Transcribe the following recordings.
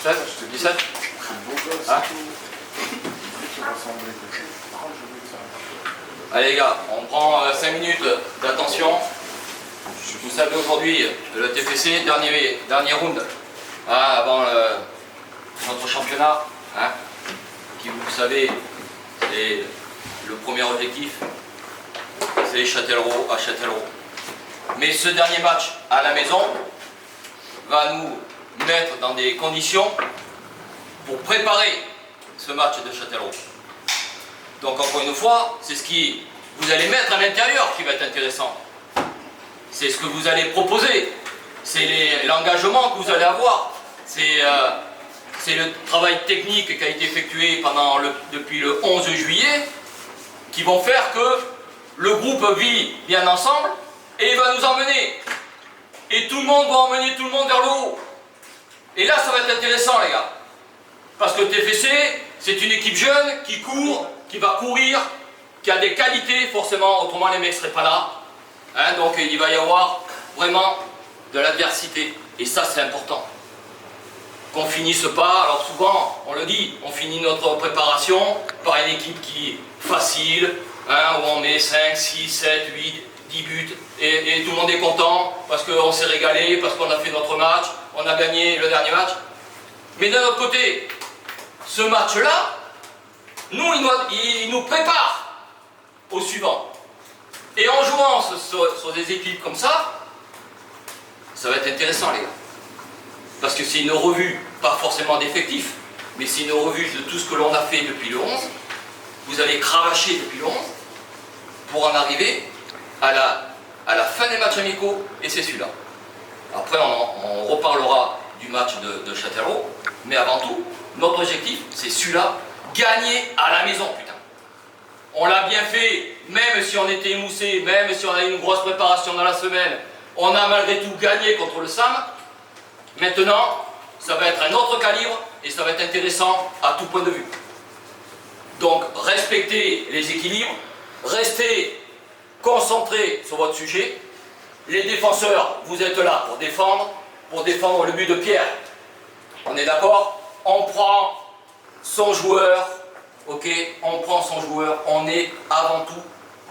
17. Hein? Allez les gars, on prend 5 minutes d'attention. Vous savez aujourd'hui, le TFC, dernier round avant notre championnat, hein, qui vous savez, c'est le premier objectif, c'est Châtellerault à Châtellerault. Mais ce dernier match à la maison va nous mettre dans des conditions pour préparer ce match de Châtellerault. Donc encore une fois, c'est ce qui vous allez mettre à l'intérieur qui va être intéressant. C'est ce que vous allez proposer, c'est l'engagement que vous allez avoir, c'est le travail technique qui a été effectué depuis le 11 juillet qui vont faire que le groupe vit bien ensemble et il va nous emmener. Et tout le monde va emmener tout le monde vers le haut. Et là, ça va être intéressant, les gars. Parce que le TFC, c'est une équipe jeune qui court, qui va courir, qui a des qualités, forcément, autrement les mecs ne seraient pas là. Hein, donc il va y avoir vraiment de l'adversité. Et ça, c'est important. Qu'on finisse pas, alors souvent, on le dit, on finit notre préparation par une équipe qui est facile, hein, où on met 5, 6, 7, 8, 10 buts, et tout le monde est content, parce qu'on s'est régalé, parce qu'on a fait notre match, on a gagné le dernier match. Mais d'un autre côté, ce match-là, nous, il nous prépare au suivant. Et en jouant sur des équipes comme ça va être intéressant, les gars. Parce que c'est une revue, pas forcément d'effectifs, mais c'est une revue de tout ce que l'on a fait depuis le 11. Vous avez cravaché depuis le 11 pour en arriver à la fin des matchs amicaux, et c'est celui-là. Après, on reparlera du match de Châtellerault, mais avant tout, notre objectif, c'est celui-là, gagner à la maison, putain. On l'a bien fait, même si on était émoussé, même si on a eu une grosse préparation dans la semaine, on a malgré tout gagné contre le SAM. Maintenant, ça va être un autre calibre et ça va être intéressant à tout point de vue. Donc, respectez les équilibres, restez concentrés sur votre sujet. Les défenseurs, vous êtes là pour défendre le but de Pierre. On est d'accord? On prend son joueur, ok? On prend son joueur, on est avant tout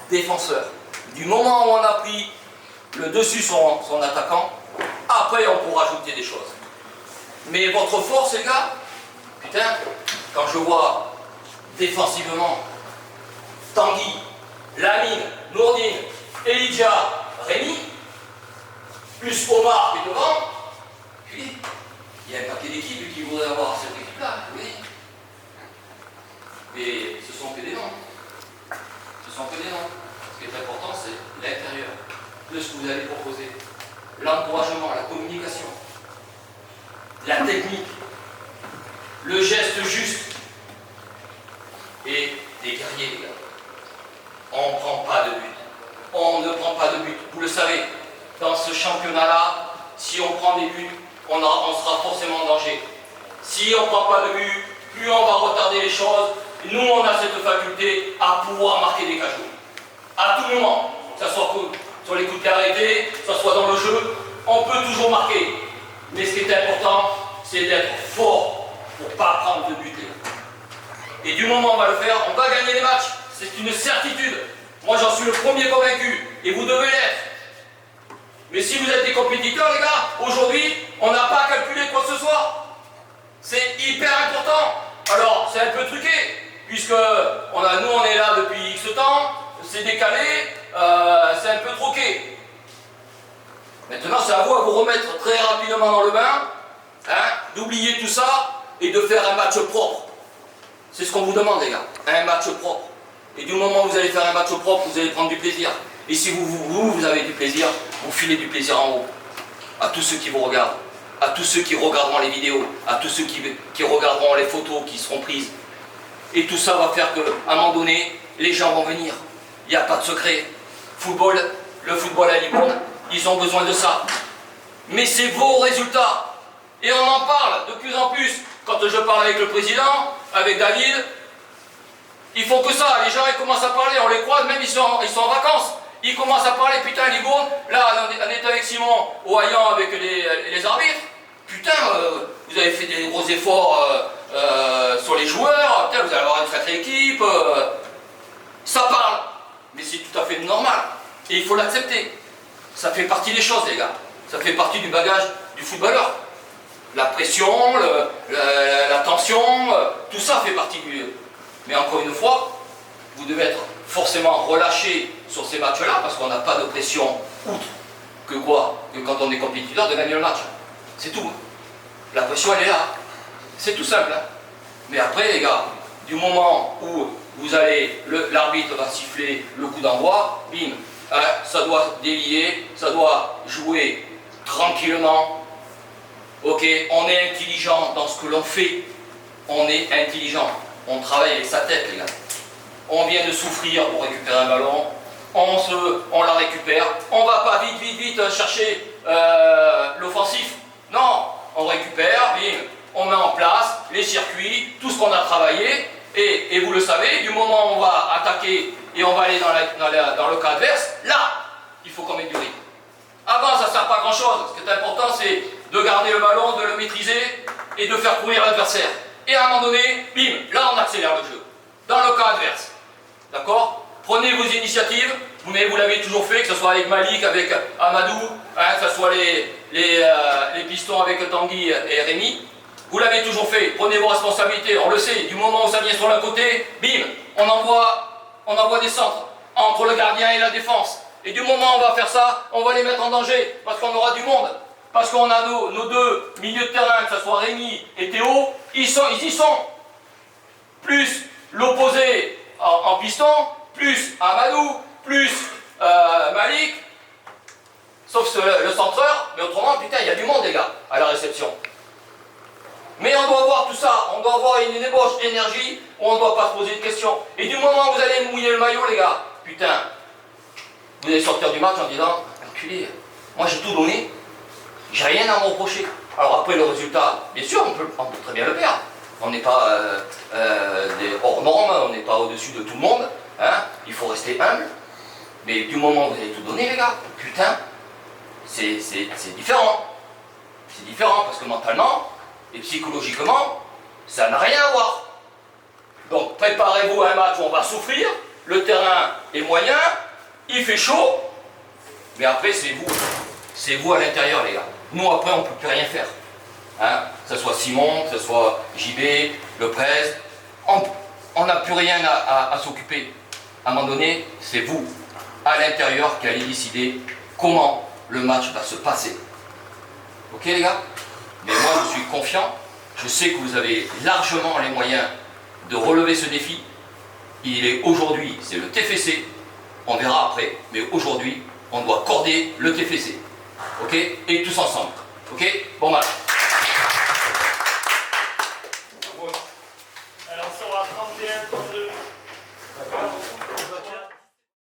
défenseur. Du moment où on a pris le dessus sur son attaquant, après on pourra ajouter des choses. Mais votre force, les gars, putain, quand je vois défensivement Tanguy, Lamine, Nourdine, Elijah, Rémi, plus Omar qui est devant, puis il y a un paquet d'équipes qui voudraient avoir cette équipe-là, oui. Et ce sont que des noms. Ce sont que des noms. Ce qui est important, c'est l'intérieur de ce que vous allez proposer. L'encouragement, la communication, la technique, le geste juste et des guerriers, les gars. On ne prend pas de but. On ne prend pas de but. Vous le savez, dans ce championnat-là, si on prend des buts, on sera forcément en danger. Si on ne prend pas de but, plus on va retarder les choses. Nous, on a cette faculté à pouvoir marquer des cajots. À tout moment, que ce soit sur les coups de pied arrêtés, que ce soit dans le jeu, on peut toujours marquer. Mais ce qui est important, c'est d'être fort pour ne pas prendre de but. Et du moment où on va le faire, on va gagner les matchs. C'est une certitude. Moi, j'en suis le premier convaincu. Et vous devez l'être. Mais si vous êtes des compétiteurs, les gars, aujourd'hui, on n'a pas calculé quoi que ce soit. C'est hyper important. Alors, c'est un peu truqué, puisque nous, on est là depuis X temps, c'est décalé, c'est un peu troqué. Maintenant, c'est à vous remettre très rapidement dans le bain, hein, d'oublier tout ça et de faire un match propre. C'est ce qu'on vous demande, les gars, un match propre. Et du moment où vous allez faire un match propre, vous allez prendre du plaisir. Et si vous avez du plaisir, vous filez du plaisir en haut. À tous ceux qui vous regardent, à tous ceux qui regarderont les vidéos, à tous ceux qui regarderont les photos qui seront prises. Et tout ça va faire qu'à un moment donné, les gens vont venir. Il n'y a pas de secret. Le football à Libourne, ils ont besoin de ça. Mais c'est vos résultats. Et on en parle de plus en plus. Quand je parle avec le président, avec David, ils font que ça. Les gens ils commencent à parler, on les croise, même ils sont en vacances. Ils commencent à parler, putain, Libourne, là, on est avec Simon au Haillan avec les arbitres. Putain, vous avez fait mettez des gros efforts sur les joueurs, vous allez avoir une sacrée équipe. Ça parle, mais c'est tout à fait normal. Et il faut l'accepter. Ça fait partie des choses, les gars. Ça fait partie du bagage du footballeur. La pression, la tension, tout ça fait partie du... Mais encore une fois, vous devez être forcément relâché sur ces matchs-là, parce qu'on n'a pas de pression outre que quoi? Que quand on est compétiteur, de gagner le match. C'est tout. La pression, elle est là. C'est tout simple. Hein. Mais après, les gars, du moment où vous allez, l'arbitre va siffler le coup d'envoi, bim, hein, ça doit délier, ça doit jouer tranquillement. Ok, on est intelligent dans ce que l'on fait. On est intelligent. On travaille avec sa tête, les gars. On vient de souffrir pour récupérer un ballon. On la récupère. On ne va pas vite chercher l'offensif. Non, on récupère, bim, on met en place les circuits, tout ce qu'on a travaillé. Et vous le savez, du moment où on va attaquer et on va aller dans le cas adverse, là, il faut qu'on mette du rythme. Avant, ça ne sert pas à grand chose. Ce qui est important, c'est de garder le ballon, de le maîtriser et de faire courir l'adversaire. Et à un moment donné, bim, là, on accélère le jeu. Dans le cas adverse. D'accord? Prenez vos initiatives, vous l'avez toujours fait, que ce soit avec Malik, avec Amadou, hein, que ce soit les pistons avec Tanguy et Rémi. Vous l'avez toujours fait, prenez vos responsabilités, on le sait, du moment où ça vient sur l'un côté, bim, on envoie des centres entre le gardien et la défense. Et du moment où on va faire ça, on va les mettre en danger, parce qu'on aura du monde. Parce qu'on a nos deux milieux de terrain, que ce soit Rémi et Théo, ils y sont. Plus l'opposé en piston, plus Amadou, plus Malik, sauf le centreur, mais autrement, putain, il y a du monde, les gars, à la réception. Mais on doit voir tout ça, on doit avoir une ébauche d'énergie où on ne doit pas se poser de questions. Et du moment où vous allez mouiller le maillot, les gars, putain, vous allez sortir du match en disant, enculé, moi j'ai tout donné, j'ai rien à me reprocher. Alors après le résultat, bien sûr, on peut très bien le perdre. On n'est pas des hors normes, on n'est pas au-dessus de tout le monde, hein. Il faut rester humble. Mais du moment où vous avez tout donné, les gars, putain, c'est différent. C'est différent parce que mentalement et psychologiquement, ça n'a rien à voir. Donc préparez-vous à un match où on va souffrir, le terrain est moyen, il fait chaud, mais après c'est vous à l'intérieur, les gars. Nous après on ne peut plus rien faire. Hein, que ce soit Simon, que ce soit JB, le Prez, on n'a plus rien à s'occuper. À un moment donné, c'est vous, à l'intérieur, qui allez décider comment le match va se passer. Ok les gars? Mais moi je suis confiant, je sais que vous avez largement les moyens de relever ce défi. Il est aujourd'hui, c'est le TFC, on verra après, mais aujourd'hui, on doit accorder le TFC. Ok? Et tous ensemble. Ok? Bon match.